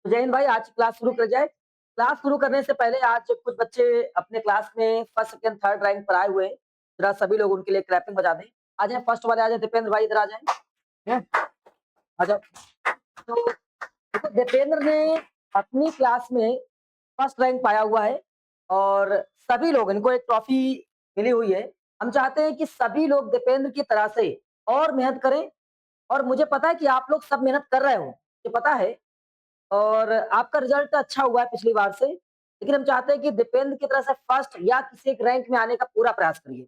तो जय हिंद भाई, आज क्लास शुरू कर जाए। क्लास शुरू करने से पहले आज कुछ बच्चे अपने क्लास में फर्स्ट, सेकंड, थर्ड रैंक पर आए हुए हैं। जरा सभी लोग उनके लिए क्लैपिंग बजा दें। आ जाए फर्स्ट वाले, आ जाए दीपेंद्र भाई, इधर आ जाए। हैं? आ जाओ। तो देखो, दीपेंद्र ने अपनी क्लास में फर्स्ट रैंक पाया हुआ है और सभी लोग, इनको एक ट्रॉफी मिली हुई है। हम चाहते हैं कि सभी लोग दीपेंद्र की तरह से और मेहनत करें। और मुझे पता है कि आप लोग सब मेहनत कर रहे हो, ये पता है। और आपका रिजल्ट अच्छा हुआ है पिछली बार से, लेकिन हम चाहते हैं कि दीपेंद्र की तरह से फर्स्ट या किसी एक रैंक में आने का पूरा प्रयास करिए।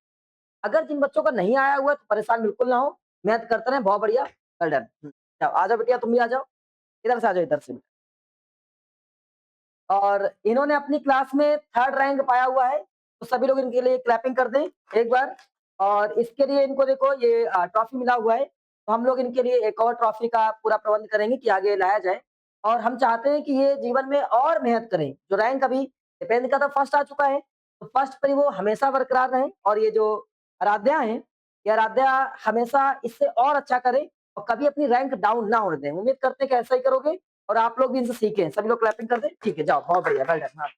अगर जिन बच्चों का नहीं आया हुआ है तो परेशान बिल्कुल ना हो, मेहनत करते रहें। बहुत बढ़िया, वेल डन। जाओ, आ जाओ बेटिया, तुम भी आ जाओ, इधर से आ जाओ, इधर से। और इन्होंने अपनी क्लास में थर्ड रैंक पाया हुआ है, तो सभी लोग इनके लिए क्लैपिंग कर दें एक बार। और इसके लिए इनको देखो, ये ट्रॉफी मिला हुआ है, तो हम लोग इनके लिए एक और ट्रॉफी का पूरा प्रबंध करेंगे कि आगे लाया जाए। और हम चाहते हैं कि ये जीवन में और मेहनत करें। जो रैंक अभी दीपेंद्र का तो फर्स्ट आ चुका है, तो फर्स्ट पर ही वो हमेशा बरकरार रहें। और ये जो आराध्या है, ये आराध्या हमेशा इससे और अच्छा करे और कभी अपनी रैंक डाउन ना होने दें। उम्मीद करते हैं कि ऐसा ही करोगे और आप लोग भी इनसे सीखें। सभी लोग क्लैपिंग कर दें, ठीक है। जाओ, बहुत बढ़िया, वेल डन। हाँ,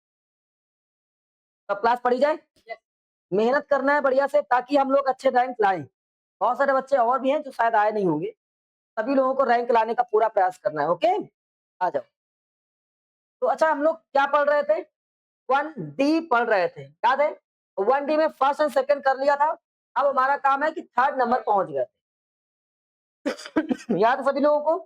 तो क्लास पढ़ी जाए। मेहनत करना है बढ़िया से, ताकि हम लोग अच्छे रैंक लाएं। बहुत सारे बच्चे और भी हैं जो शायद आए नहीं होंगे। सभी लोगों को रैंक लाने का पूरा प्रयास करना है। ओके, आ जाओ। तो अच्छा, हम लोग क्या पढ़ रहे थे? 1D पढ़ रहे थे, याद है? 1D में फर्स्ट एंड सेकंड कर लिया था। अब हमारा काम है कि थर्ड नंबर पहुंच गए थे। याद है सभी लोगों को?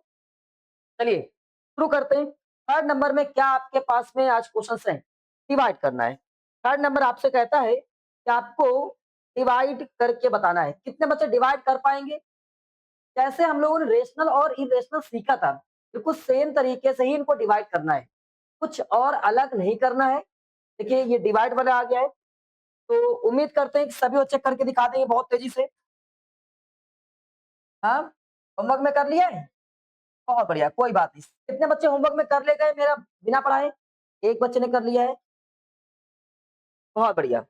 चलिए शुरू करते हैं। थर्ड नंबर में क्या आपके पास में आज क्वेश्चन हैं? डिवाइड करना है। थर्ड नंबर आपसे कहता है कि आपको डिवाइड करके बताना है। कितने बच्चे डिवाइड कर पाएंगे? जैसे हम लोगों ने रेशनल और इरेशनल सीखा था, बिल्कुल सेम तरीके से ही इनको डिवाइड करना है। कुछ और अलग नहीं करना है। देखिए, ये डिवाइड वाला आ गया है, तो उम्मीद करते हैं कि सभी बच्चे करके दिखा देंगे बहुत तेजी से। हाँ, होमवर्क में कर लिया है? बहुत बढ़िया, कोई बात नहीं। कितने बच्चे होमवर्क में कर ले गए मेरा बिना पढ़ाए? एक बच्चे ने कर लिया है, बहुत बढ़िया।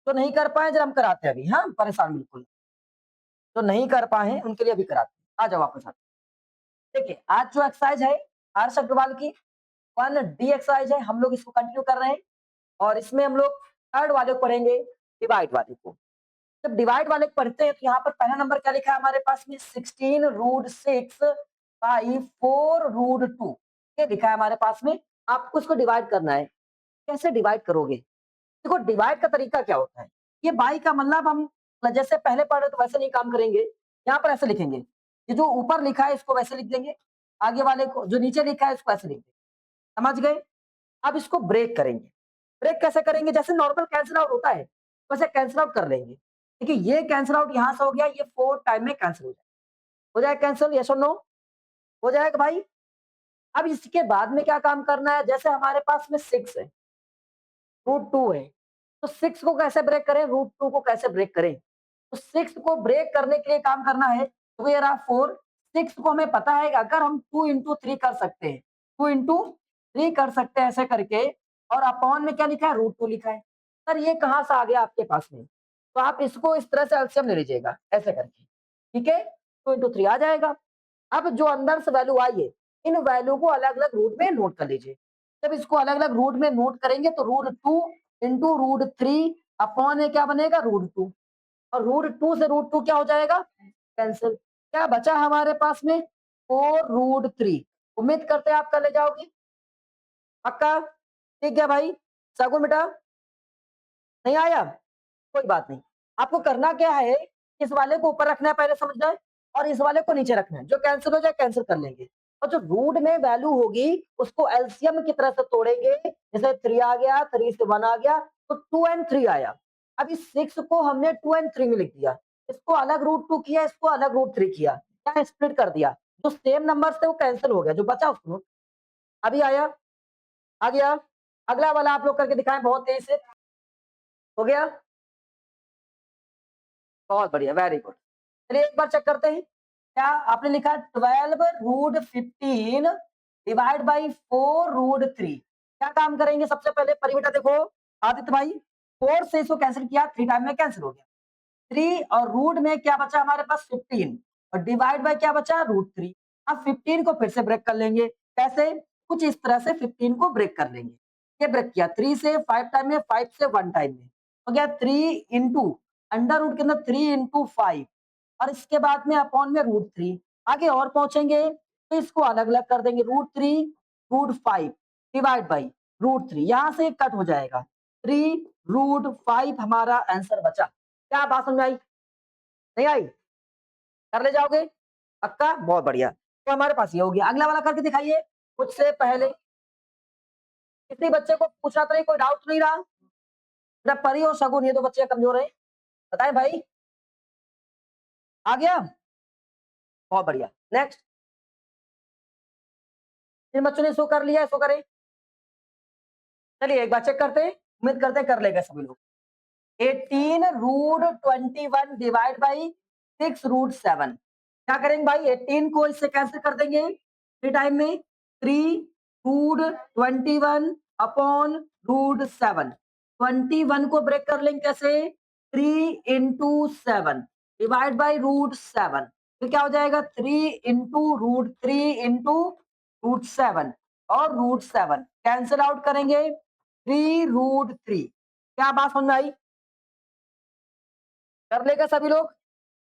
तो नहीं कर पाए, जरा हम कराते हैं अभी। हाँ, परेशान बिल्कुल। तो नहीं कर पाए हैं उनके लिए अभी कराते हैं। आ जाओ वापस। आ देखिए, आज जो एक्सरसाइज है हर्ष अग्रवाल की 1D एक्सरसाइज है, हम लोग इसको कंटिन्यू कर रहे हैं। और इसमें हम लोग थर्ड वाले को पढ़ेंगे, डिवाइड वाले को। जब डिवाइड वाले को पढ़ते हैं तो यहाँ पर पहला नंबर क्या लिखा है हमारे पास में? 16√6/4√2, ये लिखा है हमारे पास में। आपको इसको डिवाइड करना है। कैसे डिवाइड करोगे? देखो, डिवाइड का तरीका क्या होता है? ये बाई का मतलब हम जैसे पहले पढ़ रहे तो वैसे नहीं काम करेंगे। यहाँ पर ऐसे लिखेंगे, ये जो ऊपर लिखा है इसको वैसे लिख देंगे, आगे वाले को जो नीचे लिखा है इसको ऐसे लिख देंगे। समझ गए? अब इसको ब्रेक करेंगे। ब्रेक कैसे करेंगे? जैसे नॉर्मल कैंसिल आउट होता है, वैसे कैंसिल आउट कर लेंगे। देखिए, ये कैंसिल आउट यहाँ से हो गया, ये 4 टाइम में कैंसिल हो जाए कैंसिल। यस और नो? हो जाएगा भाई। अब इसके बाद में क्या काम करना है? जैसे हमारे पास में 6 है, √2 है, तो 6 को कैसे ब्रेक करें, √2 को कैसे ब्रेक करें? तो 6 को ब्रेक करने के लिए काम करना है, तो ये रहा 4। 6 को हमें पता है कि अगर हम 2 इंटू 3 कर सकते हैं, 2 इंटू 3 कर सकते हैं ऐसे करके। और अपॉन में क्या लिखा है? √2 लिखा है। सर, ये कहाँ से आ गया आपके पास में? तो आप इसको इस तरह से एलसीएम ले लीजिएगा ऐसे करके, ठीक है? 2 इंटू 3 आ जाएगा। अब जो अंदर से वैल्यू आई है, इन वैल्यू को अलग अलग रूट में नोट कर लीजिए। जब इसको अलग अलग रूट में नोट करेंगे तो √2 इंटू √3 अपॉन में क्या बनेगा? √2। और √2 से √2 क्या हो जाएगा? कैंसिल। क्या बचा हमारे पास में? 4√3। उम्मीद करते हैं आप कर ले जाओगे। पक्का? ठीक है भाई। सगुन बेटा, नहीं आया? कोई बात नहीं। आपको करना क्या है, इस वाले को ऊपर रखना है, पहले समझना है। और इस वाले को नीचे रखना है। जो कैंसिल हो जाए कैंसिल कर लेंगे। और जो रूट में वैल्यू होगी उसको एलसीएम की तरह से तोड़ेंगे। जैसे 3 आ गया, 3 से 1 आ गया, तो 2 एंड 3 आया। अब इस 6 को हमने 2 एंड 3 में लिख दिया। इसको अलग √2 किया, इसको अलग √3 किया, क्या स्प्लिट कर दिया। जो सेम नंबर थे वो कैंसिल हो गया, जो बचा उसको। अभी आया? आ गया? अगला वाला आप लोग करके दिखाएं बहुत तेजी से। हो गया? बहुत बढ़िया, वेरी गुड। चलिए एक बार चेक करते हैं। क्या आपने लिखा? 12√15 डिवाइड बाई 4√3। क्या काम करेंगे सबसे पहले? परिबेटा देखो, आदित्य भाई, 4 से इसको कैंसिल किया, 3 टाइम में कैंसिल हो गया। 3 और रूट में क्या बचा हमारे पास? 15 और डिवाइड बाय क्या बचा? √3। अब 15 को फिर से ब्रेक कर लेंगे। कैसे? कुछ इस तरह से 15 को ब्रेक कर लेंगे। ये ब्रेक किया 3 से 5 टाइम में, 5 से 1 टाइम में, हो गया 3 इंटू अंडर रूट के अंदर 3 इंटू 5 और इसके बाद में अपॉन में रूट 3। आगे और पहुंचेंगे तो इसको अलग अलग कर देंगे, root 3 root 5 divide by root 3, यहां से कट हो जाएगा 3 रूट 5 हमारा आंसर बचा। क्या बात समझ में आई? नहीं आई? कर ले जाओगे? पक्का? बहुत बढ़िया। तो हमारे पास ये हो गया। अगला वाला करके दिखाइए। मुझसे पहले किसी बच्चे को पूछना तो नहीं, कोई डाउट नहीं रहा? जब परी और शगुन ये दो बच्चे कमजोर है, बताएं भाई। आ गया? बहुत बढ़िया। नेक्स्ट, जिन बच्चों ने शो कर लिया है शो करें। चलिए एक बार चेक करते हैं, उम्मीद करते हैं कर लेगा सभी लोग। 18 रूट 21 डिवाइड बाई 6 रूट 7। क्या करेंगे भाई, 18 को इससे कैंसिल कर देंगे 3 टाइम में, 3 रूट 21 अपॉन रूट 7। 21 को ब्रेक कर लेंगे कैसे, 3 इंटू 7 डिवाइड बाई रूट 7। फिर क्या हो जाएगा 3 इंटू रूट 3 इंटू रूट 7 और रूट 7 कैंसिल आउट करेंगे 3 रूट 3। क्या बात समझ में आई? कर लेगा सभी लोग?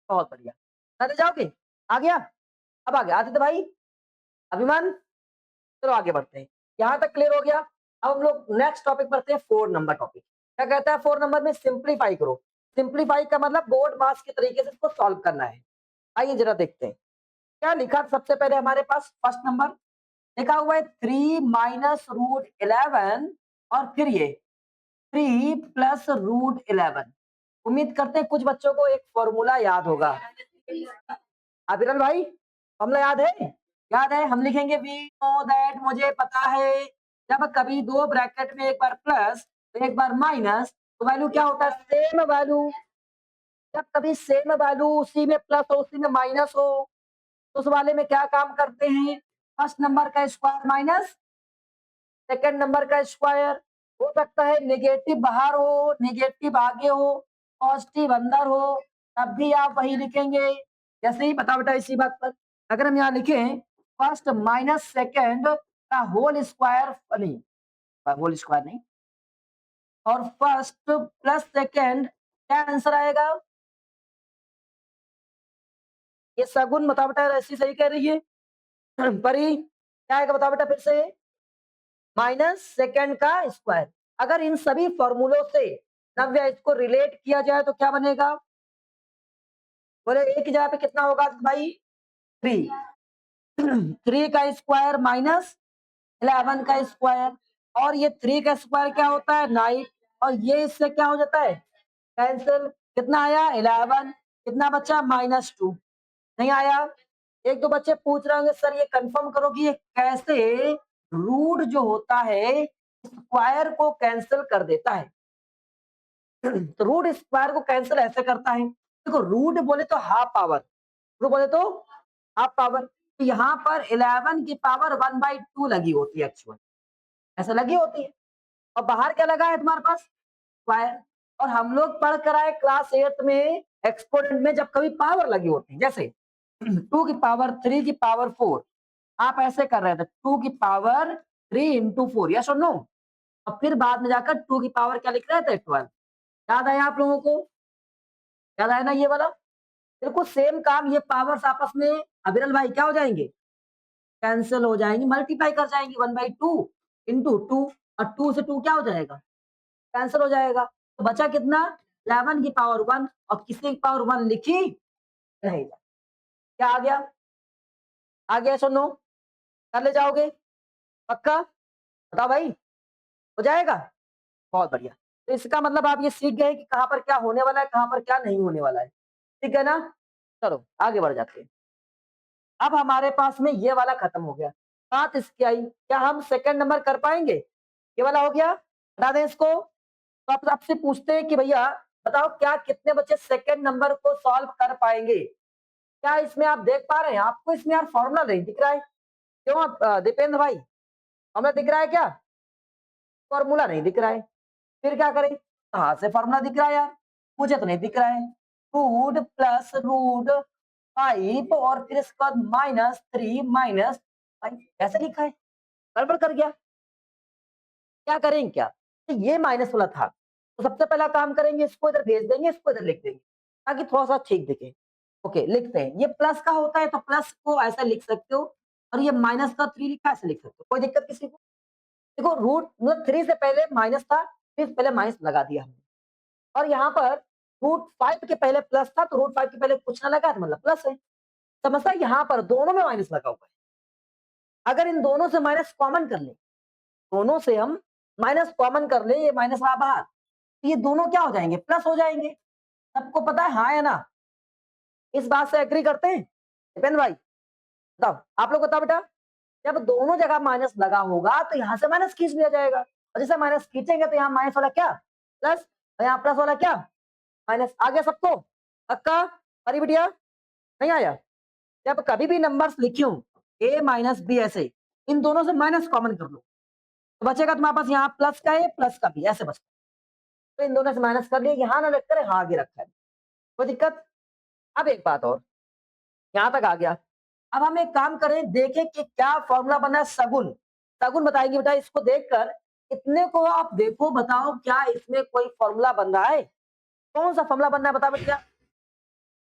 बहुत बढ़िया। करने जाओगे? आ गया? अब आ गया आदित्य भाई, अभिमान। चलो आगे बढ़ते हैं, यहां तक क्लियर हो गया। अब हम लोग नेक्स्ट टॉपिक बढ़ते हैं, 4 नंबर टॉपिक। क्या कहता है 4 नंबर में, सिंप्लीफाई करो। सिंप्लीफाई का मतलब बोर्ड मास के तरीके से इसको सॉल्व करना है। आइए जरा देखते हैं क्या लिखा। सबसे पहले हमारे पास फर्स्ट नंबर लिखा हुआ है 3 माइनस रूट 11 और फिर ये 3 प्लस रूट 11। उम्मीद करते हैं कुछ बच्चों को एक फॉर्मूला याद होगा। अभिरल भाई, फॉर्मूला याद है? याद है, हम लिखेंगे वी नो दैट, मुझे पता है जब कभी दो ब्रैकेट में एक बार प्लस तो एक बार माइनस तो वैल्यू क्या होता है, सेम वैल्यू। जब कभी सेम वैल्यू उसी में प्लस हो उसी में माइनस हो तो उस वाले में क्या काम करते हैं, फर्स्ट नंबर का स्क्वायर माइनस सेकंड नंबर का स्क्वायर। हो सकता है नेगेटिव बाहर हो नेगेटिव आगे हो पॉजिटिव अंदर हो, तब भी आप वही लिखेंगे। जैसे ही बता बेटा इसी बात पर, अगर हम यहाँ लिखें फर्स्ट माइनस सेकंड का होल स्क्वायर, नहीं होल स्क्वायर नहीं, और फर्स्ट प्लस सेकंड, क्या आंसर आएगा? ये सगुन बता बेटा, ऐसी सही कह रही है परी, क्या आएगा बता बेटा फिर से, माइनस सेकंड का स्क्वायर। अगर इन सभी फॉर्मूलों से नव्या इसको रिलेट किया जाए तो क्या बनेगा, बोले एक की जगह पे कितना होगा भाई, 3 3 का स्क्वायर माइनस 11 का स्क्वायर, और ये 3 का स्क्वायर क्या होता है 9, और ये इससे क्या हो जाता है कैंसिल। कितना आया 11, कितना बचा -2। नहीं आया? एक दो बच्चे पूछ रहे होंगे सर ये कंफर्म करो कि ये कैसे रूट जो होता है स्क्वायर को कैंसिल कर देता है। तो रूट स्क्वायर को कैंसिल ऐसे करता है, देखो रूट बोले तो हाफ पावर, रूट बोले तो हाफ पावर, तो यहाँ पर 11 की पावर 1/2 लगी होती है एक्चुअल, ऐसा लगी होती है, और बाहर क्या लगा है तुम्हारे पास स्क्वायर। और हम लोग पढ़ कर आए क्लास 8 में एक्सपोनेंट में जब कभी पावर लगी होती है, जैसे 2 की पावर 3 की पावर 4, आप ऐसे कर रहे थे 2 की पावर 3 इंटू 4, यस और नो, और फिर बाद में जाकर 2 की पावर क्या लिख रहे थे 12। याद आया आप लोगों को? याद आया ना ये वाला? बिल्कुल सेम काम, ये पावर्स आपस में अविरल भाई क्या हो जाएंगे, कैंसिल हो जाएंगे, मल्टीप्लाई कर जाएंगे 1/2 इंटू 2, और 2 से 2 क्या हो जाएगा कैंसिल हो जाएगा, तो बचा कितना 11 की पावर 1, और किसी की पावर 1 लिखी नहीं। क्या आ गया? आ गया सुनो, कर ले जाओगे पक्का? बताओ भाई, हो जाएगा? बहुत बढ़िया। तो इसका मतलब आप ये सीख गए कि कहां पर क्या होने वाला है कहां पर क्या नहीं होने वाला है, ठीक है ना? चलो आगे बढ़ जाते हैं। अब हमारे पास में ये वाला खत्म हो गया, बात इसकी आई क्या हम सेकंड नंबर कर पाएंगे, ये वाला हो गया, हटा दें इसको। तो आप आपसे पूछते हैं कि भैया बताओ क्या कितने बच्चे सेकंड नंबर को सॉल्व कर पाएंगे। क्या इसमें आप देख पा रहे हैं, आपको इसमें यार फॉर्मूला नहीं दिख रहा है, क्यों दीपेंद्र भाई, हमें दिख रहा है क्या, फॉर्मूला नहीं दिख रहा है, फिर क्या करें, कहाँ से फॉर्मूला दिख रहा है यार, मुझे तो नहीं दिख रहा है। रूट प्लस रूट 5 और फिर इसके बाद -3 -5 ऐसे लिखा है, गड़बड़ कर गया, क्या करेंगे क्या? तो ये माइनस वाला था, तो सबसे पहला काम करेंगे, इसको इधर भेज देंगे, इसको इधर लिख देंगे, ताकि थोड़ा-सा ठीक दिखे। ओके, लिखते हैं। ये प्लस का होता है, तो प्लस को ऐसा लिख सकते हो और ये माइनस का 3 लिखा है, ऐसे लिख सकते हो। कोई दिक्कत किसी को? देखो रूट मतलब 3 से पहले माइनस था, 3 से पहले माइनस लगा दिया हमने और यहाँ पर रूट 5 के पहले प्लस था, तो रूट 5 के पहले कुछ ना लगा तो मतलब प्लस है। समझना यहाँ पर दोनों में माइनस लगा हुआ है। अगर इन दोनों से माइनस कॉमन कर लें, दोनों से हम माइनस कॉमन कर लें, ये माइनस रहा बाहर, तो ये दोनों क्या हो जाएँगे? प्लस हो जाएँगे। सबको पता है हाँ या ना? इस बात से एग्री करते हैं? दीपेंद्र भाई, बताओ, आप लोग बताओ बेटा। जब दोनों जगह माइनस लगा होगा तो यहाँ से माइनस खींच लिया जाएगा और जैसे माइनस खींचेंगे तो यहाँ माइनस वाला क्या प्लस और यहाँ प्लस वाला क्या माइनस। आ गया सबको? पक्का? अरे बिटिया नहीं आया? जब कभी भी नंबर्स लिखूं a माइनस बी ऐसे, इन दोनों से माइनस कॉमन कर लो तो बचेगा तुम्हारे पास यहाँ प्लस का a प्लस का b ऐसे बचता। तो इन दोनों से माइनस कर लिया, यहाँ ना लिख कर हाँ आगे रखा है, कोई दिक्कत? अब एक बात और, यहाँ तक आ गया। अब हम एक काम करें, देखें कि क्या फॉर्मूला बना है सगुन। सगुन बताएंगे बेटा, इसको देखकर इतने को आप देखो, बताओ क्या इसमें कोई फॉर्मूला बन रहा है? कौन सा फॉर्मूला बन रहा है बताओ बेटा?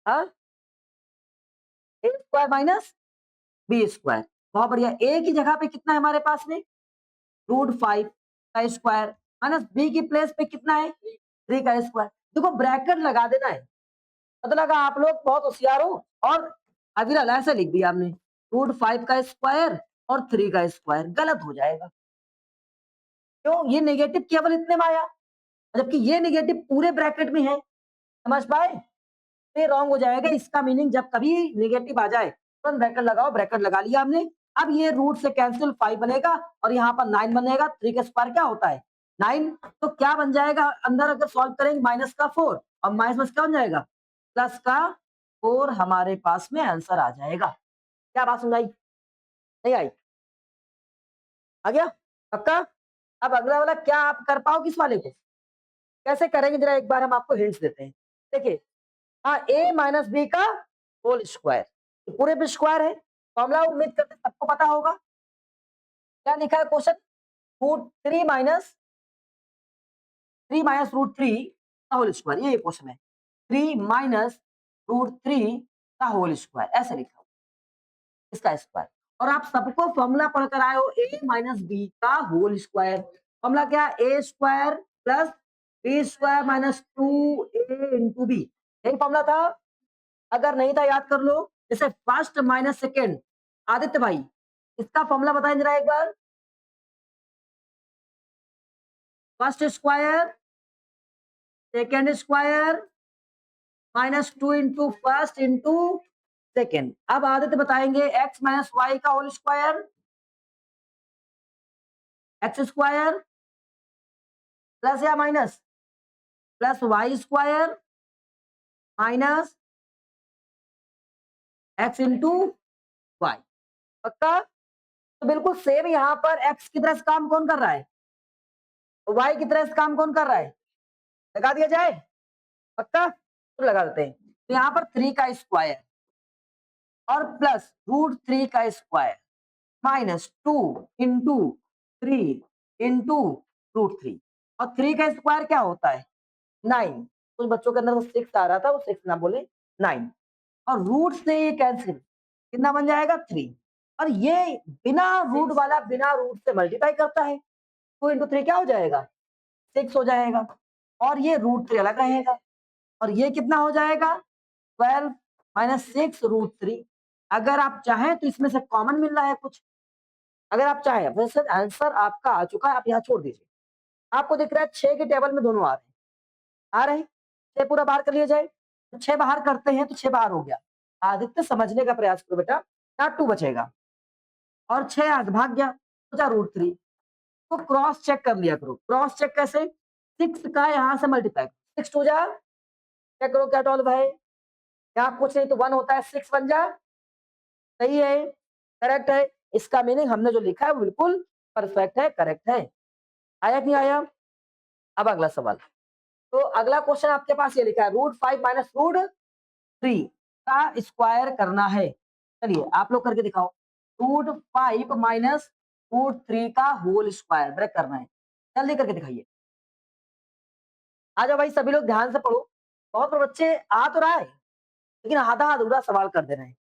हाँ, ए स्क्वायर माइनस बी स्क्वायर। बहुत बढ़िया। ए की जगह पे कितना है हमारे पास में? रूट 5 का स्क्वायर माइनस बी की प्लेस पे कितना है? 3 का स्क्वायर। देखो ब्रैकेट लगा देना है, पता लगा आप लोग बहुत होशियार हो। और अविरल ऐसे लिख दिया हमने, रूट 5 का स्क्वायर और 3 का स्क्वायर, गलत हो जाएगा। क्यों? ये नेगेटिव केवल इतने में आया, जबकि ये नेगेटिव पूरे ब्रैकेट में है। समझ पाए? तो ये रॉन्ग हो जाएगा। इसका मीनिंग जब कभी नेगेटिव आ जाए तो ब्रैकेट लगाओ, ब्रैकेट लगा लिया हमने। अब ये रूट से कैंसिल 5 बनेगा और यहाँ पर 9 बनेगा। 3 का स्क्वायर क्या होता है? 9। तो क्या बन जाएगा अंदर अगर सॉल्व करेंगे? माइनस का 4 और माइनस में क्या बन जाएगा? प्लस का 4 हमारे पास में आंसर आ जाएगा। क्या बात सुनाई? नहीं आई? आ गया? पक्का? अब अगला वाला क्या आप कर पाओगे इस वाले को? कैसे करेंगे जरा एक बार हम आपको हिंट्स देते हैं। देखिए, हाँ, a माइनस बी का होल स्क्वायर, पूरे पे स्क्वायर है। फॉर्मूला उम्मीद करते हैं सबको पता होगा। क्या लिखा है क्वेश्चन? रूट 3 माइनस रूट 3 का होल स्क्वायर, ये क्वेश्चन है। 3 माइनस रूट 3 का होल स्क्वायर, ऐसे लिखा हुआ इसका स्क्वायर। और आप सबको फॉर्मूला पढ़कर आए हो, a माइनस बी का होल स्क्वायर। फॉर्मूला क्या? a square plus B square minus 2a into B, यही फॉर्मूला था। अगर नहीं था याद कर लो। जैसे फर्स्ट माइनस सेकेंड, आदित्य भाई इसका फॉर्मूला बताएं जरा एक बार। First square second square minus 2 into first into second. अब आदित्य बताएंगे एक्स माइनस वाई का whole square, X square plus या minus plus Y square minus X into Y. पक्का? तो बिल्कुल सेम यहाँ पर एक्स की तरह से काम कौन कर रहा है? वाई की तरह से काम कौन कर रहा है? लगा दिया जाए? पक्का? तो लगा देते हैं। तो यहाँ पर 3 का स्क्वायर और प्लस रूट 3 का square minus 2 into 3 into root 3 और 3 का स्क्वायर क्या होता है? 9। कुछ बच्चों के अंदर 6 आ रहा था, वो 6 ना बोले, 9। और रूट से ये कैंसिल, कितना बन जाएगा? 3। और ये बिना रूट वाला बिना रूट से मल्टीप्लाई करता है, 2 इंटू 3 क्या हो जाएगा? 6 हो जाएगा। और ये रूट 3 अलग रहेगा और ये कितना हो जाएगा? 12 माइनस 6 रूट 3। अगर आप चाहें तो इसमें से कॉमन मिल रहा है कुछ, अगर आप चाहें। वैसे आंसर आपका आ चुका है, आप यहाँ छोड़ दीजिए। आपको दिख रहा है 6 के टेबल में दोनों आ रहे हैं। 6 पूरा बाहर कर लिया जाए, तो 6 बाहर करते हैं तो 6 बाहर हो गया। आदित्य समझने का प्रयास करो बेटा, यहाँ 2 बचेगा और 6 आगे भाग गया, बचा रूट 3। तो क्रॉस चेक कर लिया करो। क्रॉस चेक कैसे? 6 का यहाँ से मल्टीप्लाई, 6 टू जा, चेक करो क्या 12 है। यहाँ कुछ नहीं तो 1 होता है, 6 बन जा। सही है, करेक्ट है। इसका मीनिंग हमने जो लिखा है वो बिल्कुल परफेक्ट है, करेक्ट है। आया कि नहीं आया? अब अगला सवाल। तो अगला क्वेश्चन आपके पास ये लिखा है, रूट 5 माइनस रूट 3 का स्क्वायर करना है। चलिए आप लोग करके दिखाओ। रूट 5 माइनस √3 का होल स्क्वायर ब्रेक करना है। जल्दी करके दिखाइए। आ जाओ भाई सभी लोग ध्यान से पढ़ो। बहुत बच्चे आ तो रहा है, लेकिन आधा-अधूरा सवाल कर दे रहे हैं।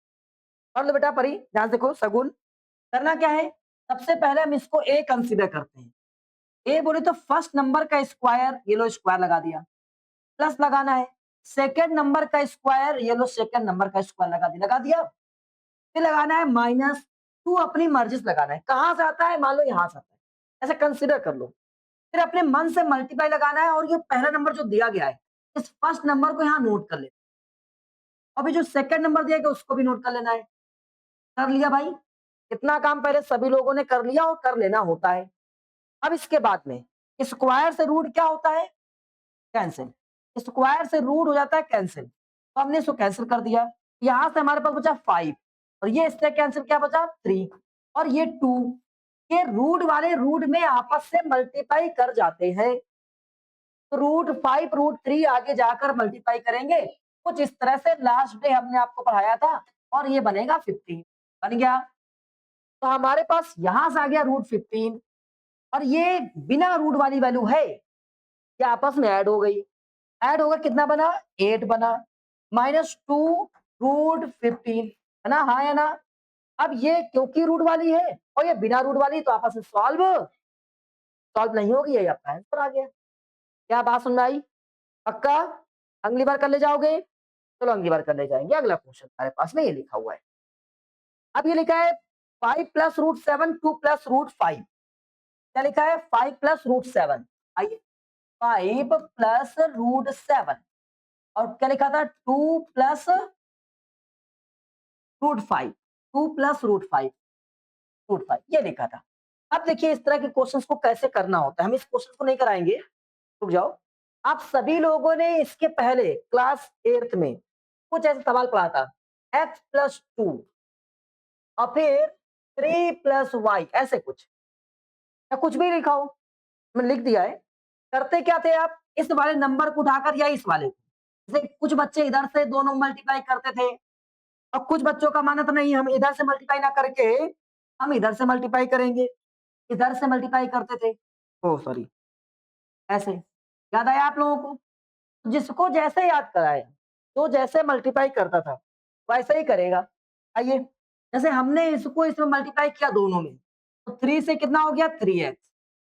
पढ़ लो बेटा परी, ध्यान से देखो सगुन। करना क्या है? सबसे पहले हम इसको ए कंसीडर करते हैं। ए बोले तो फर्स्ट नंबर का स्क्वायर, ये लो स्क्वायर लगा दिया। प्लस लगाना है। सेकंड नंबर का स्क्वायर, ये लो सेकंड नंबर का स्क्वायर लगा दिया। फिर लगाना है -2 अपनी मर्जी से लगाना है। कहाँ से आता है? मान लो यहाँ से आता है। ऐसे कंसीडर कर लो। फिर अपने मन से मल्टीप्लाई लगाना है और ये पहला नंबर जो दिया गया है, इस फर्स्ट नंबर को यहाँ नोट कर लेना है। अभी जो सेकंड नंबर दिया गया उसको भी नोट कर लेना है। कर लिया भाई? इतना काम पहले सभी लोगों ने कर लिया और कर लेना होता है। अब इसके बाद में स्क्वायर से रूट क्या होता है? कैंसिल। स्क्वायर से रूट हो जाता है कैंसिल। तो हमने इसको कैंसिल कर दिया। यहाँ से हमारे पास बचा 5 और ये इससे कैंसिल क्या बचा 3 और ये 2। ये रूट वाले रूट में आपस से मल्टीप्लाई कर जाते हैं। तो √5 √3 आगे जाकर मल्टीप्लाई करेंगे। कुछ इस तरह से लास्ट डे हमने आपको पढ़ाया था और ये बनेगा 15 बन गया। तो हमारे पास यहां से आ गया √15 और ये बिना रूट वाली वैल्यू है, ये आपस में ऐड हो गई। ऐड होकर कितना बना? 8 बना। -2 √15 है ना? हाँ या ना? अब ये क्योंकि रूट वाली है और ये बिना रूट वाली, तो आपस में सॉल्व सॉल्व नहीं होगी, ये आपका आंसर आ गया। क्या बात समझ में आई? पक्का? अगली बार कर ले जाओगे? चलो अगली बार कर ले जाएंगे। अगला क्वेश्चन हमारे पास में ये लिखा हुआ है। अब ये लिखा है 5 + √7 2 + √5। क्या लिखा है? 5 + √7। आइए 5 + √7 और क्या लिखा था? 2 + √5। 2 + √5 ये लिखा था। अब देखिए इस तरह के क्वेश्चंस को कैसे करना होता है। हम इस क्वेश्चन को नहीं कराएंगे, रुक जाओ। आप सभी लोगों ने इसके पहले क्लास 8th में कुछ ऐसा सवाल पढ़ा था, x + 2 और फिर 3 + y ऐसे कुछ, या कुछ भी लिखा हो, मैंने लिख दिया है। करते क्या थे आप? इस वाले नंबर को उठाकर या इस वाले को, जैसे कुछ बच्चे इधर से दोनों मल्टीप्लाई करते थे और कुछ बच्चों का मानना था नहीं, हम इधर से मल्टीप्लाई ना करके हम इधर से मल्टीप्लाई करेंगे, इधर से मल्टीप्लाई करते थे। ओह सॉरी, ऐसे याद आया आप लोगों को? जिसको जैसे याद कराया, तो जैसे मल्टीप्लाई करता था वैसे ही करेगा। आइए, जैसे हमने इसको इसमें मल्टीप्लाई किया दोनों में, तो 3 से कितना हो गया 3x,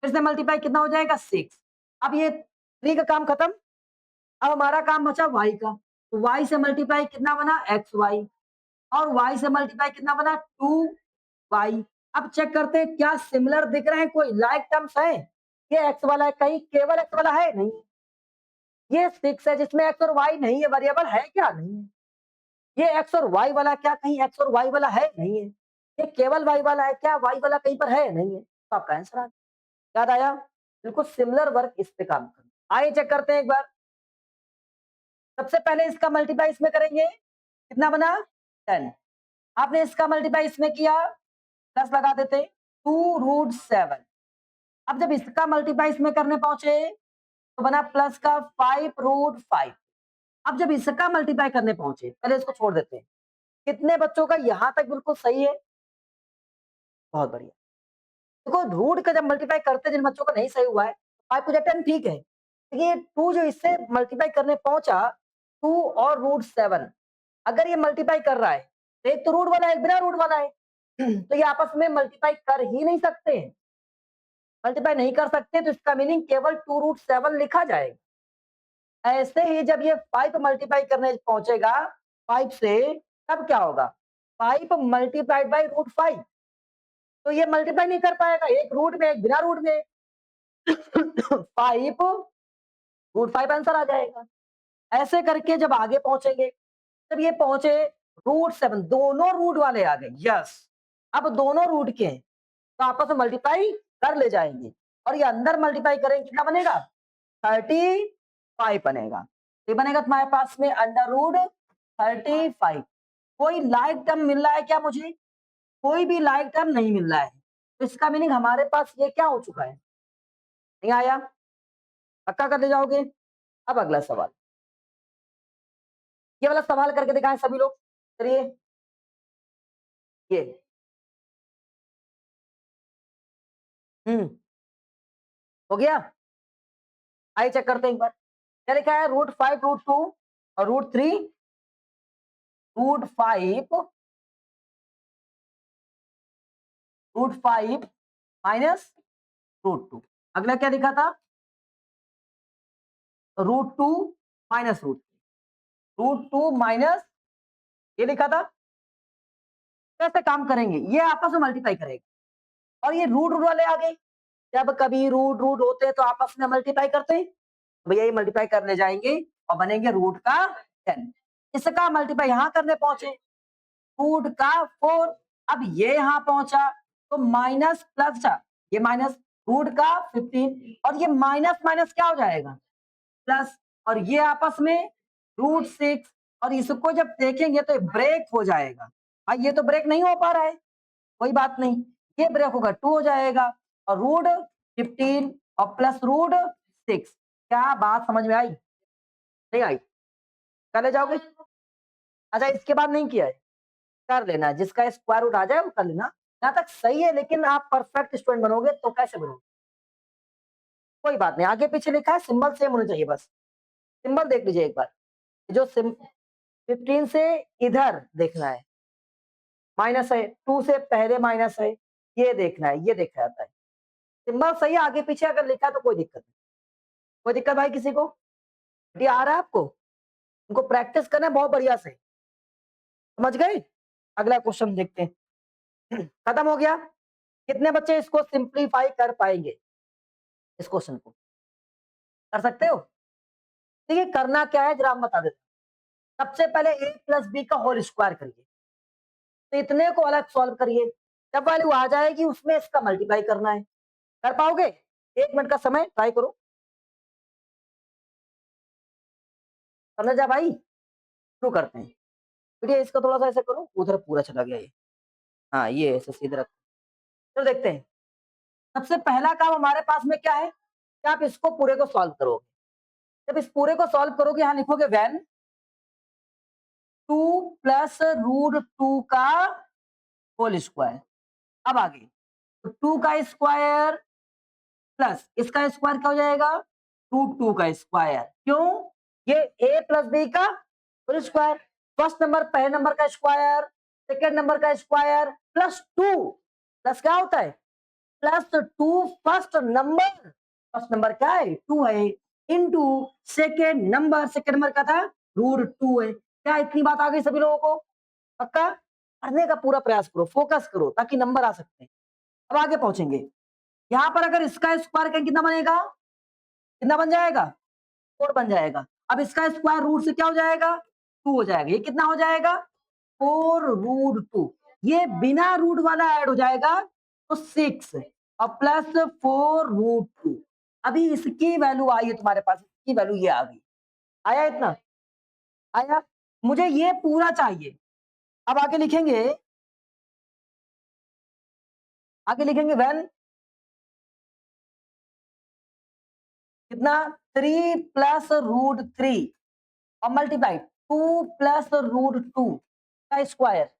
फिर से मल्टीप्लाई कितना हो जाएगा 6। अब ये 3 का काम खत्म। अब हमारा काम बचा y का, तो y से मल्टीप्लाई कितना बना xy और y से मल्टीप्लाई कितना बना 2y। अब चेक करते हैं क्या सिमिलर दिख रहे हैं, कोई लाइक टर्म्स है? ये x वाला है, कहीं केवल x वाला है? नहीं। ये 6 है जिसमें x और y नहीं है, वेरिएबल है क्या? नहीं है। ये x और y वाला क्या कहीं x और y वाला है? नहीं है। ये केवल y वाला है क्या? y वाला कहीं पर है? नहीं है। तो आपका आंसर आ गया। याद आया? बिल्कुल सिमिलर वर्क इस पे काम करना। आइए चेक करते हैं एक बार। सबसे पहले इसका मल्टीप्लाई इसमें करेंगे, कितना बना 10। आपने इसका मल्टीप्लाई इसमें किया, प्लस लगा देते 2 √7। अब जब इसका मल्टीप्लाई इसमें करने पहुंचे तो बना प्लस का 5 √5। अब जब इसका मल्टीप्लाई करने पहुंचे, पहले इसको छोड़ देते हैं। कितने बच्चों का यहां तक बिल्कुल सही है? बहुत बढ़िया। देखो रूट का जब मल्टीप्लाई करते हैं, जिन बच्चों का नहीं सही हुआ है, 5 को 10 ठीक है, लेकिन ये 2 जो इससे मल्टीप्लाई करने पहुंचा, 2 और √7, अगर ये मल्टीप्लाई कर रहा है तो एक तो रूट वाला है, एक बिना रूट वाला है। तो ये आपस में मल्टीप्लाई कर ही नहीं सकते, मल्टीप्लाई नहीं कर सकते, तो इसका मीनिंग केवल 2 √7 लिखा जाएगा। ऐसे ही जब ये 5 मल्टीप्लाई करने पहुंचेगा 5 से, तब क्या होगा? 5 मल्टीप्लाइड बाई √5, तो ये मल्टीप्लाई नहीं कर पाएगा, एक रूट में एक बिना रूट में। 5 √5 आंसर आ जाएगा। ऐसे करके जब आगे पहुंचेंगे, जब ये पहुंचे √7, दोनों रूट वाले आ गए, यस। अब दोनों रूट के हैं तो आपस में मल्टीप्लाई कर ले जाएंगे और ये अंदर मल्टीप्लाई करेंगे, कितना बनेगा 35 बनेगा। ये बनेगा तुम्हारे पास में √35। कोई लाइक टर्म मिल रहा है क्या मुझे? कोई भी लाइक टर्म नहीं मिल रहा है, तो इसका मीनिंग हमारे पास ये क्या हो चुका है? नहीं आया? पक्का कर ले जाओगे? अब अगला सवाल, ये वाला सवाल करके दिखाएं सभी लोग। चलिए ये हो गया? आइए चेक करते हैं एक बार। क्या लिखा है? √5 √2 और √3 √5 √5 माइनस √2। अगला क्या लिखा था? √2 माइनस √2 माइनस ये लिखा था। कैसे काम करेंगे? ये आपस में मल्टीप्लाई करेगा और ये रूट रूट वाले आ गए। जब कभी रूट रूट होते हैं तो आपस में मल्टीप्लाई करते हैं। भैया ये मल्टीप्लाई करने जाएंगे और बनेंगे रूट का 10। इसका मल्टीप्लाई यहां करने पहुंचे रूट का 4। अब ये यहां पहुंचा तो माइनस प्लस ये माइनस रूट का 15 और ये माइनस माइनस क्या हो जाएगा? प्लस। और ये आपस में √6 और इसको जब देखेंगे तो ब्रेक हो जाएगा। भाई ये तो ब्रेक नहीं हो पा रहा है, कोई बात नहीं, ये ब्रेक होगा 2 हो जाएगा और √15 और प्लस √6। क्या बात समझ में आई? नहीं आई? कर ले जाओगे? अच्छा इसके बाद नहीं किया है, कर लेना, जिसका स्क्वायर रूट आ जाए वो कर लेना। यहाँ तक सही है, लेकिन आप परफेक्ट स्टूडेंट बनोगे तो कैसे बनोगे? कोई बात नहीं, आगे पीछे लिखा है सिंबल सेम होने चाहिए बस। सिंबल देख लीजिए एक बार, जो 15 से इधर देखना है माइनस है, 2 से पहले माइनस है, ये देखना है, ये देखा जाता है। सिंबल सही है, आगे पीछे अगर लिखा है तो कोई दिक्कत नहीं। कोई दिक्कत भाई किसी को? ये आ रहा है आपको? उनको प्रैक्टिस करना है बहुत बढ़िया से, समझ गए? अगला क्वेश्चन देखते हैं। खत्म हो गया। कितने बच्चे इसको सिंप्लीफाई कर पाएंगे? इस क्वेश्चन को कर सकते हो? देखिए करना क्या है जरा हम बता देते हैं। सबसे पहले a प्लस बी का होल स्क्वायर करिए, तो इतने को अलग सॉल्व करिए, जब वैल्यू आ जाएगी उसमें इसका मल्टीप्लाई करना है। कर पाओगे? 1 मिनट का समय ट्राई करो, समझ जा भाई। शुरू करते हैं। बेटिया इसका थोड़ा सा ऐसे करो, उधर पूरा चला गया ये। हाँ ये ऐसे सीधे रखो। तो देखते हैं, सबसे पहला काम हमारे पास में क्या है कि आप इसको पूरे को सॉल्व करोगे। जब इस पूरे को सॉल्व करोगे यहां लिखोगे वैन 2 प्लस √2 का होल स्क्वायर। अब आगे तो 2 का स्क्वायर प्लस इसका स्क्वायर क्या हो जाएगा? √2 का स्क्वायर। क्यों? ये a प्लस बी का होल स्क्वायर। फर्स्ट नंबर पहले नंबर का स्क्वायर, सेकेंड नंबर का स्क्वायर प्लस 2। प्लस क्या होता है? +2 फर्स्ट नंबर। फर्स्ट नंबर क्या है? 2 है, इनटू सेकेंड नंबर का था √2 है। क्या इतनी बात आ गई सभी लोगों को? पक्का? पढ़ने का पूरा प्रयास करो, फोकस करो ताकि नंबर आ सकते हैं। अब आगे पहुंचेंगे। यहां पर अगर इसका स्क्वायर करें कितना बनेगा? कितना बन जाएगा? 4 बन जाएगा। अब इसका स्क्वायर रूट से क्या हो जाएगा? 2 हो जाएगा। ये कितना हो जाएगा? 4√2। ये बिना रूट वाला ऐड हो जाएगा तो 6 और प्लस 4√2। अभी इसकी वैल्यू आई है तुम्हारे पास, इसकी वैल्यू ये आ गई। आया इतना? आया? मुझे ये पूरा चाहिए। अब आगे लिखेंगे वैन कितना? 3 प्लस √3 और मल्टीप्लाई 2 प्लस √2 का स्क्वायर।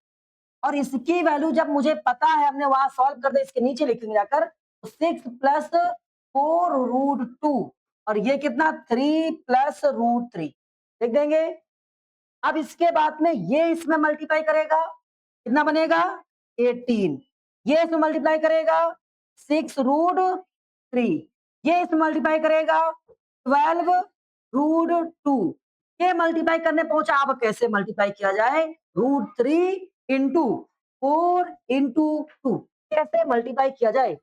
और इसकी वैल्यू जब मुझे पता है, हमने वहां सॉल्व कर दिया, इसके नीचे लिखेंगे जाकर तो 6 प्लस 4√2 और ये कितना? 3 प्लस √3 लिख देंगे। अब इसके बाद में ये इसमें मल्टीप्लाई करेगा, कितना बनेगा? 18। ये इसमें मल्टीप्लाई करेगा 6√3। ये इसमें मल्टीप्लाई करेगा 12√2। ये मल्टीप्लाई करने पहुंचा। अब कैसे मल्टीप्लाई किया जाए? √3 इंटू 4 इंटू 2 कैसे मल्टीप्लाई किया जाए?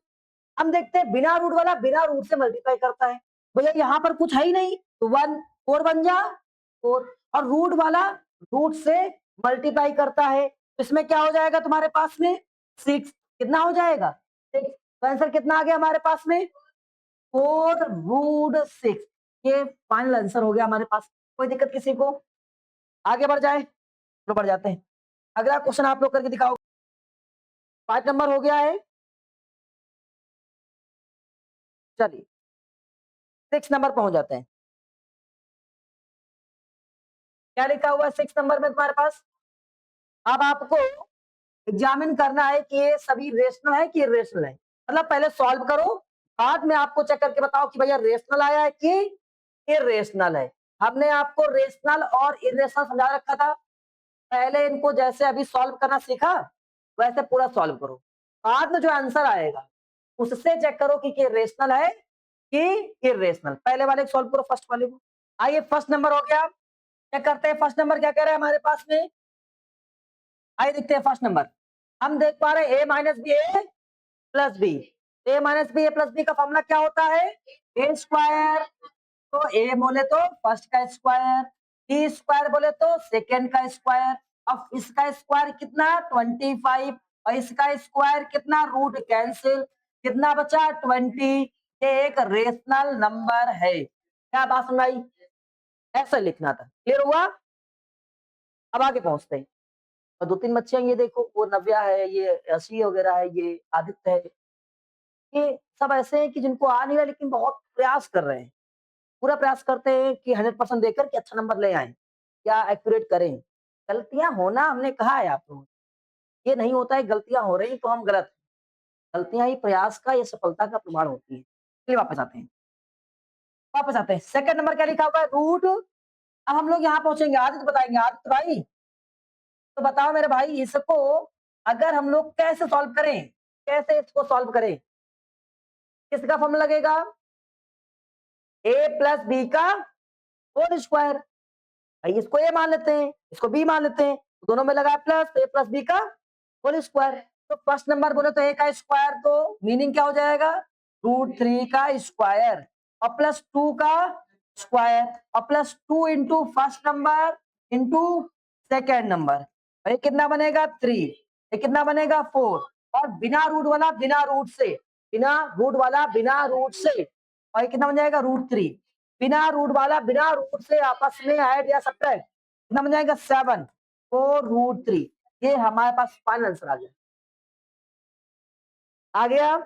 हम देखते हैं बिना रूट वाला बिना रूट से मल्टीप्लाई करता है। भैया यहाँ पर कुछ है ही नहीं तो 1 4 बन जा 4, और रूट वाला रूट से मल्टीप्लाई करता है तो इसमें क्या हो जाएगा तुम्हारे पास में? 6। कितना हो जाएगा? 6। तो आंसर कितना आ गया हमारे पास में? 4√6। ये फाइनल आंसर हो गया हमारे पास। कोई दिक्कत किसी को? आगे बढ़ जाए तो बढ़ जाते हैं। अगला क्वेश्चन आप लोग करके दिखाओ। 5 नंबर हो गया है, चलिए 6 नंबर पहुंच जाते हैं। क्या लिखा हुआ है 6 नंबर में तुम्हारे पास? अब आपको एग्जामिन करना है कि ये सभी रेशनल है कि इरेशनल है। मतलब पहले सॉल्व करो, बाद में आपको चेक करके बताओ कि भैया रेशनल आया है कि इरेशनल है। हमने आपको रेशनल और इरेशनल समझा रखा था। पहले इनको जैसे अभी सॉल्व करना सीखा वैसे पूरा सॉल्व करो। बाद में जो आंसर आएगा उससे चेक करो कि रेशनल है कि इरेशनल। पहले वाले सॉल्व करो, फर्स्ट वाले को। आइए फर्स्ट नंबर हो गया। चेक करते हैं फर्स्ट नंबर क्या कह रहा है हमारे पास में। आइए देखते हैं फर्स्ट नंबर। हम देख पा रहे हैं ए माइनस बी ए प्लस बी। ए माइनस बी ए प्लस बी का फॉर्मूला क्या होता है? ए स्क्वायर। तो ए बोले तो फर्स्ट का स्क्वायर, बी स्क्वायर बोले तो सेकेंड का स्क्वायर। अब इसका स्क्वायर कितना? 25 और इसका स्क्वायर कितना? रूट कैंसिल, कितना बचा? 20। ये एक रेशनल नंबर है। क्या बात सुनाई? ऐसा लिखना था। क्लियर हुआ? अब आगे पहुंचते हैं। और दो तीन बच्चे हैं, ये देखो, वो नव्या है, ये अशी वगैरह है, ये आदित्य है। ये सब ऐसे हैं कि जिनको आ नहीं रहा लेकिन बहुत प्रयास कर रहे हैं। पूरा प्रयास करते हैं कि 100% देकर के अच्छा नंबर ले आएं या एक्यूरेट करें। गलतियां होना हमने कहा है आप लोगों को, ये नहीं होता है गलतियां हो रही तो हम गलत हैं। गलतियां ही प्रयास का, ये सफलता का प्रमाण होती है। चलिए वापस आते हैं। वापस आते हैं। सेकंड नंबर क्या लिखा हुआ है? रूट। अब हम लोग यहाँ पहुंचेंगे, आदित्य बताएंगे। आदित्य भाई, तो बताओ मेरे भाई, इसको अगर हम लोग कैसे सॉल्व करें? कैसे इसको सॉल्व करें? किसका फॉर्मूला लगेगा? ए प्लस बी का होल स्क्वायर। भाई इसको ए मान लेते हैं, इसको बी मान लेते हैं, दोनों में लगा प्लस, ए प्लस बी का होल स्क्वायर। तो फर्स्ट नंबर बोले तो ए का स्क्वायर, तो मीनिंग क्या हो जाएगा? √3 का स्क्वायर और प्लस 2 का स्क्वायर और plus 2 into first number into second number. भाई कितना बनेगा? 3। ये कितना बनेगा? 4। और बिना रूट वाला बिना रूट से, बिना रूट वाला बिना रूट से, और ये कितना बन जाएगा? √3। बिना रूट वाला बिना रूट से आपस में ऐड या सब्ट्रैक्ट, कितना बन जाएगा? 7 4 √3। ये हमारे पास फाइनल आंसर आ गया। आ गया?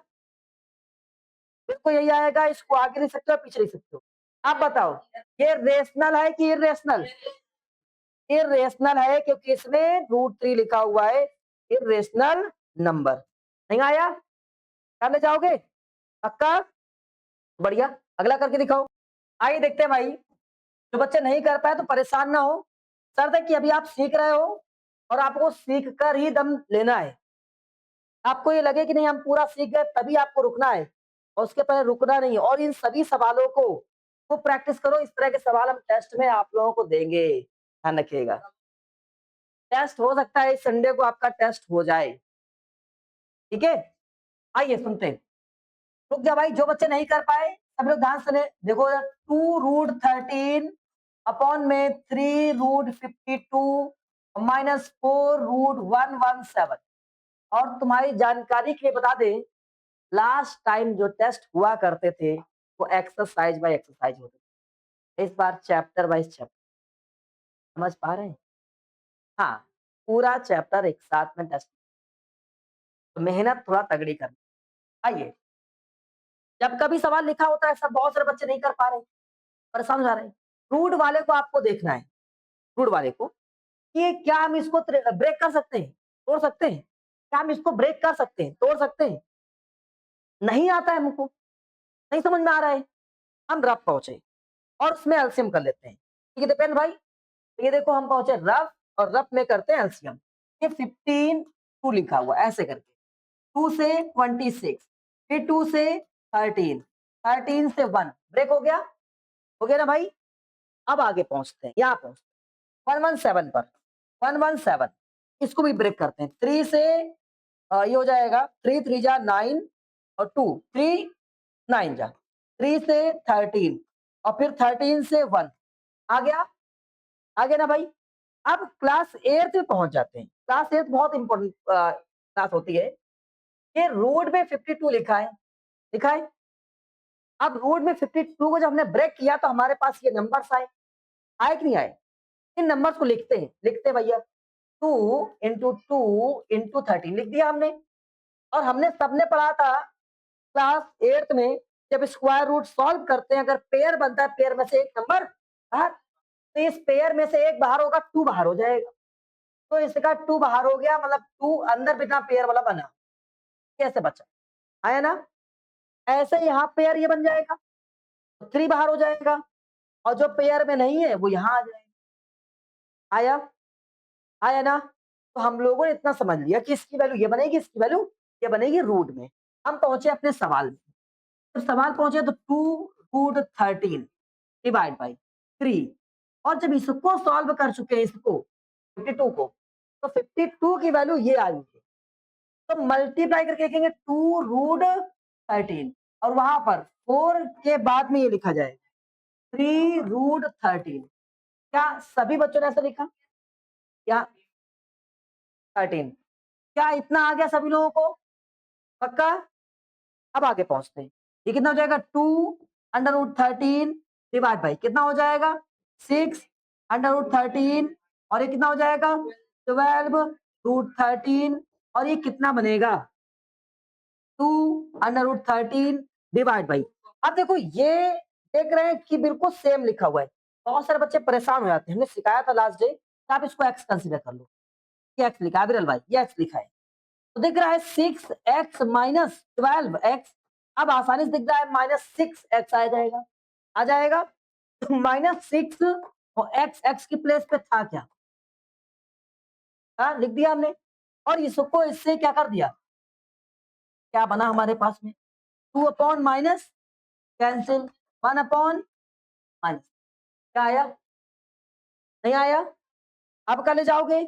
बिल्कुल यही आएगा। इसको आगे लिख सकते हो, पीछे लिख सकते हो। आप बताओ ये रेशनल है कि इरेशनल? इरेशनल है क्योंकि इसमें √3 लिखा हुआ है। Irrational number. नहीं आया? करने जाओगे? पक्का? बढ़िया। अगला करके दिखाओ। आइए देखते हैं भाई। जो बच्चे नहीं कर पाए तो परेशान ना हो। शर्त है कि अभी आप सीख रहे हो और आपको सीख कर ही दम लेना है। आपको ये लगे कि नहीं हम पूरा सीख गए तभी आपको रुकना है, और उसके पहले रुकना नहीं। और इन सभी सवालों को खूब प्रैक्टिस करो। इस तरह के सवाल हम टेस्ट में आप लोगों को देंगे, ध्यान रखिएगा। टेस्ट हो सकता है इस संडे को आपका टेस्ट हो जाए। ठीक है? आइए सुनते हैं। रुक जा भाई, जो बच्चे नहीं कर पाए सब लोग ध्यान से देखो। 2√13 अपॉन में 3√52 -4√117। और तुम्हारी जानकारी के लिए बता दें, लास्ट टाइम जो टेस्ट हुआ करते थे वो एक्सरसाइज बाय एक्सरसाइज होते थे। इस बार चैप्टर वाइज चैप्टर। समझ पा रहे हैं? हाँ, पूरा चैप्टर एक साथ में टेस्ट। तो मेहनत थोड़ा तगड़ी करनी। आइए, जब कभी सवाल लिखा होता है सब बहुत सारे बच्चे नहीं कर पा रहे, परेशान हो जा रहे हैं। रूट वाले को आपको देखना है, रूट वाले को, कि क्या हम इसको ब्रेक कर सकते हैं, तोड़ सकते हैं? क्या हम इसको ब्रेक कर सकते हैं, तोड़ सकते हैं? नहीं आता है हमको, नहीं समझ में आ रहा है। हम रफ पहुंचे और उसमें एलसीएम कर लेते हैं। ठीक है दीपेन भाई, ये देखो हम पहुंचे रफ, और रफ में करते हैं एलसीएम। ये 15 2 लिखा हुआ ऐसे करके, 2 से 26, फिर 2 से 13, 13 से 1 ब्रेक हो गया ना भाई? अब आगे पहुंचते हैं, यहाँ पहुंचते हैं 117 पर। 117 इसको भी ब्रेक करते हैं। 3 से ये हो जाएगा 3 3 जा 9 और 2 3 9 जा 3 से 13 और फिर 13 से 1 आ गया। आ गया ना भाई? अब क्लास 8 में पहुंच जाते हैं। क्लास 8 बहुत इंपॉर्टेंट क्लास होती है। ये रोड में 52 लिखा है, लिखा है। अब रोड में 52 को जब हमने ब्रेक किया तो हमारे पास ये नंबर्स आए, आए कि नहीं आए? इन नंबर्स को लिखते हैं, लिखते हैं भैया। 2 इंटू 2 इंटू 13 लिख दिया हमने। और हमने सबने पढ़ा था क्लास 8 में, जब स्क्वायर रूट सॉल्व करते हैं, अगर पेयर बनता है, पेयर में से एक नंबर बाहर, तो इस पेयर में से एक बाहर होगा, 2 बाहर हो जाएगा। तो इसका 2 बाहर हो गया, मतलब 2 अंदर बिना पेयर वाला बना। कैसे बचा? आया ना? ऐसे ही हाफ पेयर ये बन जाएगा, तो 3 बाहर हो जाएगा और जो पेयर में नहीं है वो यहाँ आ जाएगा। आया? आया ना? तो हम लोगों ने इतना समझ लिया कि इसकी वैल्यू ये बनेगी, इसकी वैल्यू ये बनेगी रूट में। हम पहुँचे अपने सवाल में। जब सवाल पहुँचे तो 2 रूट 13 डिवाइड बाय 3 और जब इसको सॉल्व कर चुके हैं इसको 52 को, तो 52 की वैल्यू ये आई है। तो मल्टीप्लाई करके लिखेंगे 2 रूट 13 और वहां पर 4 के बाद में ये लिखा जाएगा 3 रूट 13। क्या सभी बच्चों ने ऐसा लिखा? क्या 13? क्या इतना आ गया सभी लोगों को? पक्का? अब आगे पहुंचते हैं। ये कितना हो जाएगा? 2 अंडर रूट 13 डिवाइड बाई कितना हो जाएगा? 6 अंडर रूट 13 और ये कितना हो जाएगा? 12 रूट 13 और ये कितना बनेगा? 2 अंडर रूट 13 डिवाइड बाई। अब देखो ये देख रहे हैं कि बिल्कुल सेम लिखा हुआ है। बहुत सारे बच्चे परेशान हो जाते हैं। हमने सिखाया था लास्ट डे कि आप इसको एक्स कंसीडर कर लो। ये एक्स लिखा है विरल भाई, ये एक्स लिखा है। तो दिख रहा है 6x माइनस 12x। अब आसानी से दिख रहा है माइनस 6x आ जाएगा, आ जाएगा। -6 और x की प्लेस पे था क्या? हाँ लिख दिया हमने और इसको इससे क्या कर दिया? क्या बना हमारे पास में? 2 upon minus cancel, 1 upon minus. क्या आया? नहीं आया? अब कर ले जाओगे?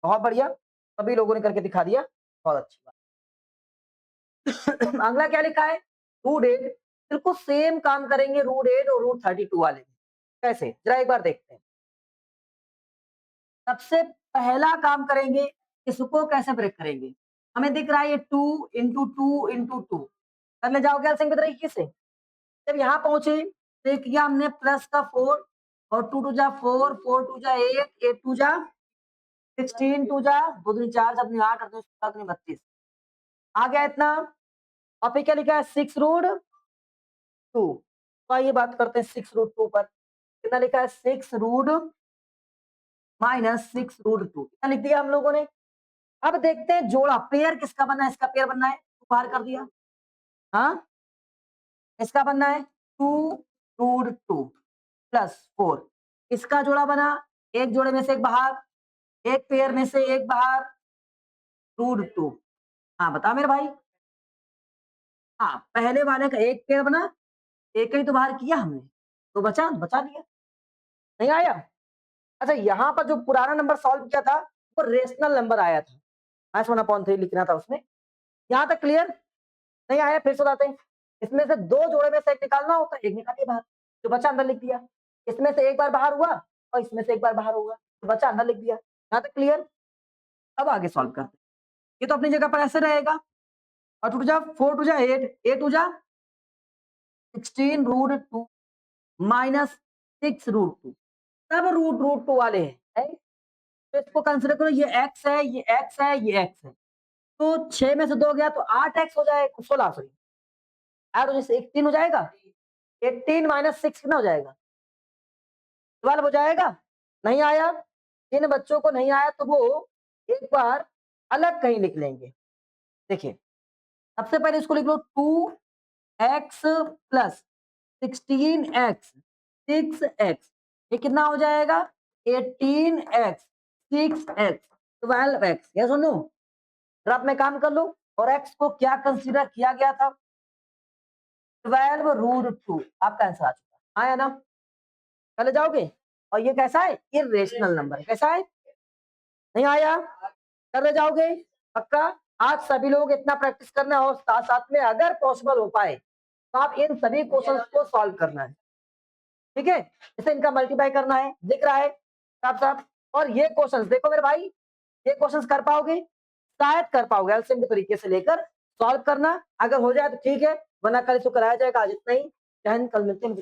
बहुत बढ़िया, सभी लोगों ने करके दिखा दिया, बहुत अच्छी बात। अगला क्या लिखा है? रूट 8। बिल्कुल सेम काम करेंगे रूट 8 और रूट 32 वाले में। कैसे? जरा एक बार देखते हैं। सबसे पहला काम करेंगे, इसको कैसे ब्रेक करेंगे? हमें दिख रहा है ये 2 इंटू 2 इंटू 2 कर ले जाओगे अलसिंग के तरीके से। जब यहाँ पहुंचे तो ये किया हमने प्लस का 4 और 2 टू जा 4, 4 टू जा 8, 8 टू जा 16, टू जा 2 दूनी 4, 7 दूनी 8, 8 दूनी 16, 7 दूनी 32 आ गया इतना। और फिर क्या लिखा है? 6 रूट 2। तो आइए बात करते हैं 6 रूट 2 पर। कितना लिखा है? 6 रूट माइनस 6 रूट 2 कितना लिख दिया हम लोगों ने। अब देखते हैं जोड़ा पेयर किसका बनना है। इसका पेयर बनना है, बाहर कर दिया। हाँ इसका बनना है 2 रूट 2 प्लस 4। इसका जोड़ा बना, एक जोड़े में से एक बाहर, एक पेयर में से एक बाहर, रूट 2। हाँ बता मेरे भाई। हाँ पहले वाले का एक पेयर बना, एक ही तो बाहर किया हमने, तो बचा बचा दिया। नहीं आया? अच्छा यहाँ पर जो पुराना नंबर सॉल्व किया था वो रेशनल नंबर आया था, -1/3 लिखना था उसमें। यहाँ तक क्लियर? नहीं आया? फिर से बताते हैं। इसमें से दो जोड़े में से एक निकालना होता है, एक निकालिए बाहर, जो बचा अंदर लिख दिया। इसमें से एक बार बाहर हुआ और इसमें से एक बार बाहर होगा, तो बचा अंदर लिख दिया। यहाँ तक क्लियर? अब आगे सॉल्व करते हैं। ये तो अपनी जगह पर ऐसे रहेगा और 2 जा 4 टू जा 8, 8 टू जा 16 रूट 2 माइनस 6 रूट 2। सब रूट 2 वाले हैं, तो इसको कंसिडर करो। ये x है, ये x है, ये x है। तो 6 में से 2 गया तो 8x हो जाएगा, 16 सॉरी, ऐड हो जैसे 18 हो जाएगा। 18 माइनस 6 कितना हो जाएगा? 12 हो जाएगा। नहीं आया? जिन बच्चों को नहीं आया तो वो एक बार अलग कहीं लिख लेंगे। देखिए सबसे पहले इसको लिख लो 2x प्लस 16x 6x, ये कितना हो जाएगा? 18x 6x 12x। ये सुनो, अब में काम कर लो और x को क्या कंसीडर किया गया था? 12 रूट 2। आपका आंसर आ चुका, आया ना? चले जाओगे। और ये कैसा है? इरेशनल नंबर कैसा है? नहीं आया? कर जाओगे पक्का। आज सभी लोग इतना प्रैक्टिस करना है और साथ साथ में अगर पॉसिबल हो पाए तो आप इन सभी क्वेश्चंस को सॉल्व करना है। ठीक है, इसे इनका मल्टीप्लाई करना है, दिख रहा है साफ साफ। और ये क्वेश्चंस देखो मेरे भाई, ये क्वेश्चंस कर पाओगे? शायद कर पाओगे। एलसीएम के तरीके से लेकर सॉल्व करना, अगर हो जाए तो ठीक है, वरना कल इसको कराया जाएगा। आज इतना ही। कल मिलते हैं। मुझे